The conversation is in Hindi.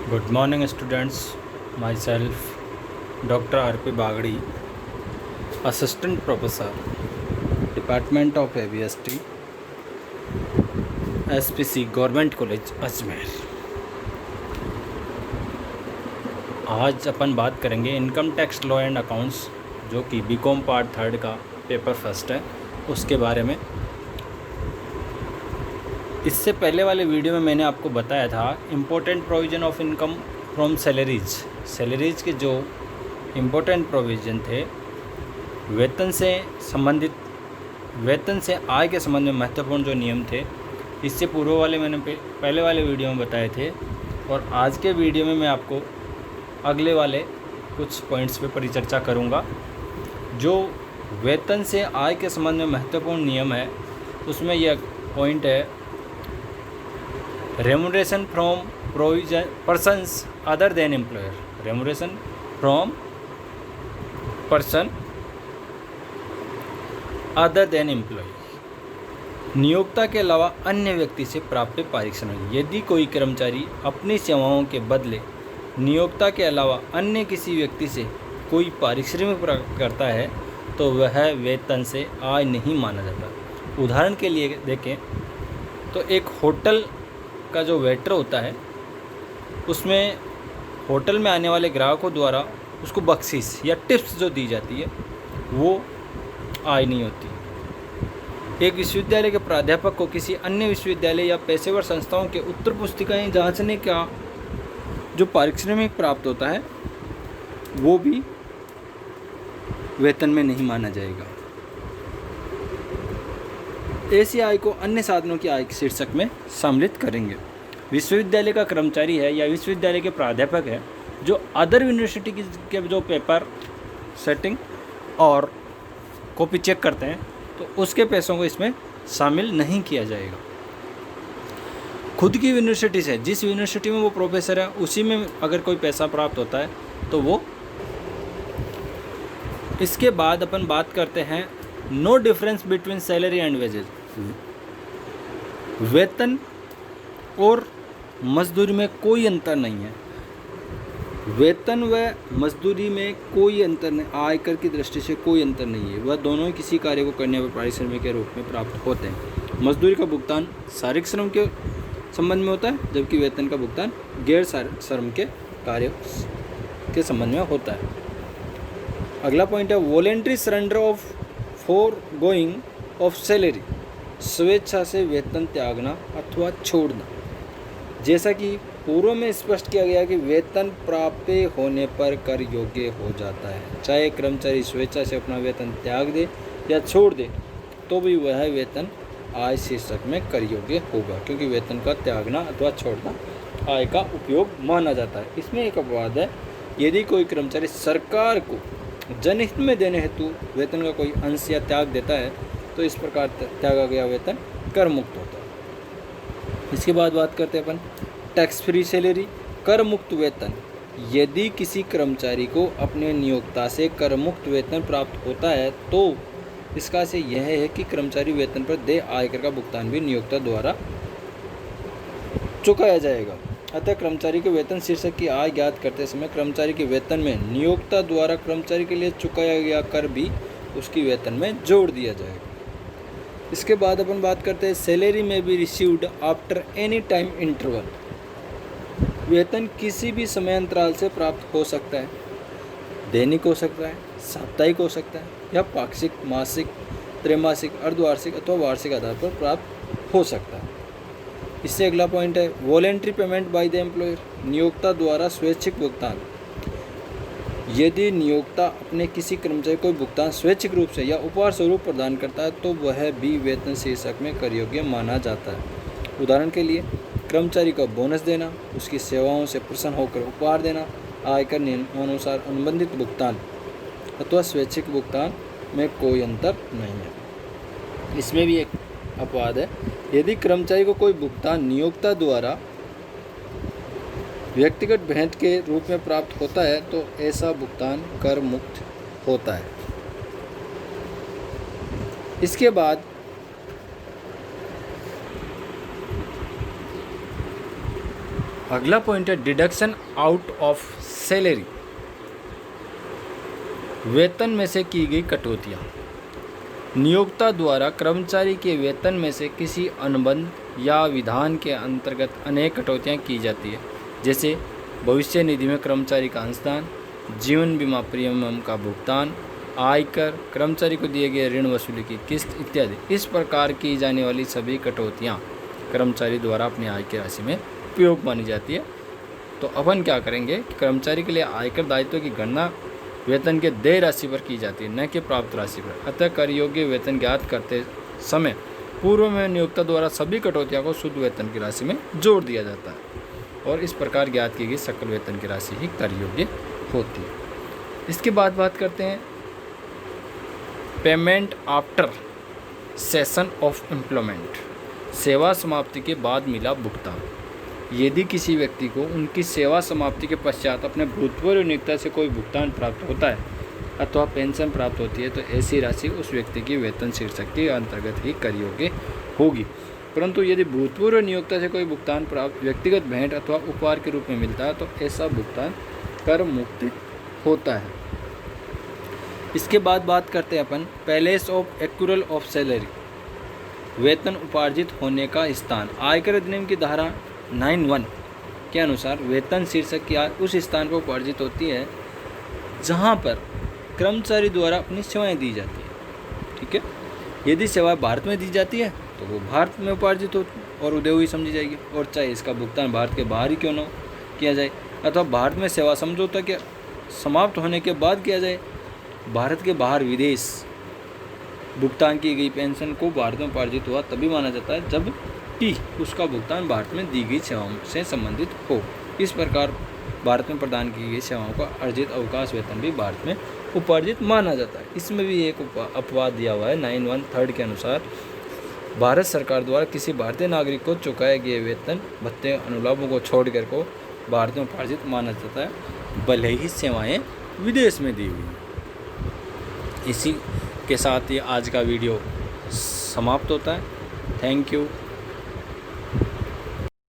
Good morning, students. Myself, Dr. R.P. Bagdi, Assistant Professor, Department of ABST, SPC, Government College, Ajmer. आज अपन बात करेंगे income tax law and accounts, जो कि बीकॉम पार्ट 3 का पेपर फर्स्ट है, उसके बारे में। इससे पहले वाले वीडियो में मैंने आपको बताया था important provision of income from salaries के जो इम्पोर्टेंट प्रोविज़न थे वेतन से आय के संबंध में महत्वपूर्ण जो नियम थे, इससे पूर्व वाले मैंने पहले वाले वीडियो में बताए थे। और आज के वीडियो में मैं आपको अगले वाले कुछ पॉइंट्स पे परिचर्चा करूँगा। जो वेतन से आय के संबंध में महत्वपूर्ण नियम है, उसमें यह पॉइंट है remuneration from provision persons other than employer. Remuneration from person other than employ, नियोक्ता के अलावा अन्य व्यक्ति से प्राप्त पारिश्रमिक। यदि कोई कर्मचारी अपनी सेवाओं के बदले नियोक्ता के अलावा अन्य किसी व्यक्ति से कोई पारिश्रमिक प्राप्त करता है तो वह वेतन से आय नहीं माना जाता। उदाहरण के लिए देखें तो एक होटल का जो वेटर होता है, उसमें होटल में आने वाले ग्राहकों द्वारा उसको बख्शीश या टिप्स जो दी जाती है वो आय नहीं होती। एक विश्वविद्यालय के प्राध्यापक को किसी अन्य विश्वविद्यालय या पेशेवर संस्थाओं के उत्तर पुस्तिकाएं जांचने का जो पारिश्रमिक प्राप्त होता है वो भी वेतन में नहीं माना जाएगा। ऐसी आय को अन्य साधनों की आय के शीर्षक में सम्मिलित करेंगे। विश्वविद्यालय का कर्मचारी है या विश्वविद्यालय के प्राध्यापक है जो अदर यूनिवर्सिटी के जो पेपर सेटिंग और कॉपी चेक करते हैं, तो उसके पैसों को इसमें शामिल नहीं किया जाएगा। खुद की यूनिवर्सिटी से, जिस यूनिवर्सिटी में वो प्रोफेसर है, उसी में अगर कोई पैसा प्राप्त होता है तो वो। इसके बाद अपन बात करते हैं no difference between salary and wages. वेतन और मजदूरी में कोई अंतर नहीं है। वेतन व मजदूरी में कोई अंतर नहीं, आयकर की दृष्टि से कोई अंतर नहीं है। वह दोनों ही किसी कार्य को करने पर पारिश्रमिक के रूप में प्राप्त होते हैं। मजदूरी का भुगतान शारीरिक श्रम के संबंध में होता है, जबकि वेतन का भुगतान गैर शारीरिक श्रम के कार्य के संबंध में होता है। अगला पॉइंट है voluntary surrender of for going of salary. स्वेच्छा से वेतन त्यागना अथवा छोड़ना। जैसा कि पूर्व में स्पष्ट किया गया कि वेतन प्राप्त होने पर कर योग्य हो जाता है। चाहे कर्मचारी स्वेच्छा से अपना वेतन त्याग दे या छोड़ दे तो भी वह वेतन आय शीर्षक में कर योग्य होगा, क्योंकि वेतन का त्यागना अथवा छोड़ना आय का उपयोग माना जाता है। इसमें एक अपवाद है, यदि कोई कर्मचारी सरकार को जनहित में देने हेतु वेतन का कोई अंश या त्याग देता है तो इस प्रकार त्यागा गया वेतन कर मुक्त होता है। इसके बाद बात करते हैं अपन टैक्स फ्री सैलरी, कर मुक्त वेतन। यदि किसी कर्मचारी को अपने नियोक्ता से कर मुक्त वेतन प्राप्त होता है तो इसका से यह है कि कर्मचारी वेतन पर देय आयकर का भुगतान भी नियोक्ता द्वारा चुकाया जाएगा। अतः कर्मचारी के वेतन शीर्षक की आय ज्ञात करते समय कर्मचारी के वेतन में नियोक्ता द्वारा कर्मचारी के लिए चुकाया गया कर भी उसकी वेतन में जोड़ दिया जाएगा। इसके बाद अपन बात करते हैं सैलरी में भी received after any time interval. वेतन किसी भी समय अंतराल से प्राप्त हो सकता है। दैनिक हो सकता है, साप्ताहिक हो सकता है या पाक्षिक, मासिक, त्रैमासिक, अर्धवार्षिक अथवा वार्षिक आधार पर प्राप्त हो सकता है। इससे अगला पॉइंट है voluntary payment by the employer. नियोक्ता द्वारा स्वैच्छिक भुगतान। यदि नियोक्ता अपने किसी कर्मचारी को भुगतान स्वैच्छिक रूप से या उपहार स्वरूप प्रदान करता है तो वह भी वेतन शीर्षक में कर योग्य माना जाता है। उदाहरण के लिए कर्मचारी को बोनस देना, उसकी सेवाओं से प्रसन्न होकर उपहार देना, आयकर नियमानुसार अनुबंधित भुगतान अथवा स्वैच्छिक भुगतान में कोई अंतर नहीं है। इसमें भी एक अपवाद है, यदि कर्मचारी को कोई भुगतान नियोक्ता द्वारा व्यक्तिगत भेंट के रूप में प्राप्त होता है तो ऐसा भुगतान कर मुक्त होता है। इसके बाद अगला पॉइंट है डिडक्शन आउट ऑफ सैलरी, वेतन में से की गई कटौतियाँ। नियोक्ता द्वारा कर्मचारी के वेतन में से किसी अनुबंध या विधान के अंतर्गत अनेक कटौतियाँ की जाती है, जैसे भविष्य निधि में कर्मचारी का अंशदान, जीवन बीमा प्रीमियम का भुगतान, आयकर, कर्मचारी को दिए गए ऋण वसूली की किस्त इत्यादि। इस प्रकार की जाने वाली सभी कटौतियाँ कर्मचारी द्वारा अपनी आय की राशि में उपयोग मानी जाती है। तो अपन क्या करेंगे कि कर्मचारी के लिए आयकर दायित्व की गणना वेतन के देय राशि पर की जाती है, न कि प्राप्त राशि पर। अतः कर योग्य वेतन ज्ञात करते समय पूर्व में नियोक्ता द्वारा सभी कटौतियों को शुद्ध वेतन की राशि में जोड़ दिया जाता है और इस प्रकार ज्ञात की गई सकल वेतन की राशि ही कर योग्य होती है। इसके बाद बात करते हैं payment after session of employment, सेवा समाप्ति के बाद मिला भुगतान। यदि किसी व्यक्ति को उनकी सेवा समाप्ति के पश्चात अपने भूतपूर्व नियोक्ता से कोई भुगतान प्राप्त होता है अथवा पेंशन प्राप्त होती है तो ऐसी राशि उस व्यक्ति की वेतन शीर्षक के अंतर्गत ही कर योग्य होगी। परंतु यदि भूतपूर्व नियोक्ता से कोई भुगतान प्राप्त व्यक्तिगत भेंट अथवा उपहार के रूप में मिलता है तो ऐसा भुगतान कर मुक्त होता है। इसके बाद बात करते हैं अपन palace of accrual of salary, वेतन उपार्जित होने का स्थान। आयकर अधिनियम की धारा 9(1) के अनुसार वेतन शीर्षक की उस स्थान पर उपार्जित होती है जहां पर कर्मचारी द्वारा अपनी सेवाएं दी जाती है। ठीक है, यदि सेवा भारत में दी जाती है तो वो भारत में उपार्जित हो और उदय हुई समझी जाएगी, और चाहे इसका भुगतान भारत के बाहर ही क्यों न किया जाए अथवा भारत में सेवा समझौता के समाप्त होने के बाद किया जाए। भारत के बाहर विदेश भुगतान की गई पेंशन को भारत में उपार्जित हुआ तभी माना जाता है जब कि उसका भुगतान भारत में दी गई सेवाओं से संबंधित हो। इस प्रकार भारत में प्रदान की गई सेवाओं का अर्जित अवकाश वेतन भी भारत में उपार्जित माना जाता है। इसमें भी एक अपवाद दिया हुआ है 9(1)(3) के अनुसार भारत सरकार द्वारा किसी भारतीय नागरिक को चुकाए गए वेतन भत्ते अनुलाभों को छोड़कर को भारत में उपार्जित माना जाता है, भले ही सेवाएं विदेश में दी हुई। इसी के साथ ही आज का वीडियो समाप्त होता है। Thank you.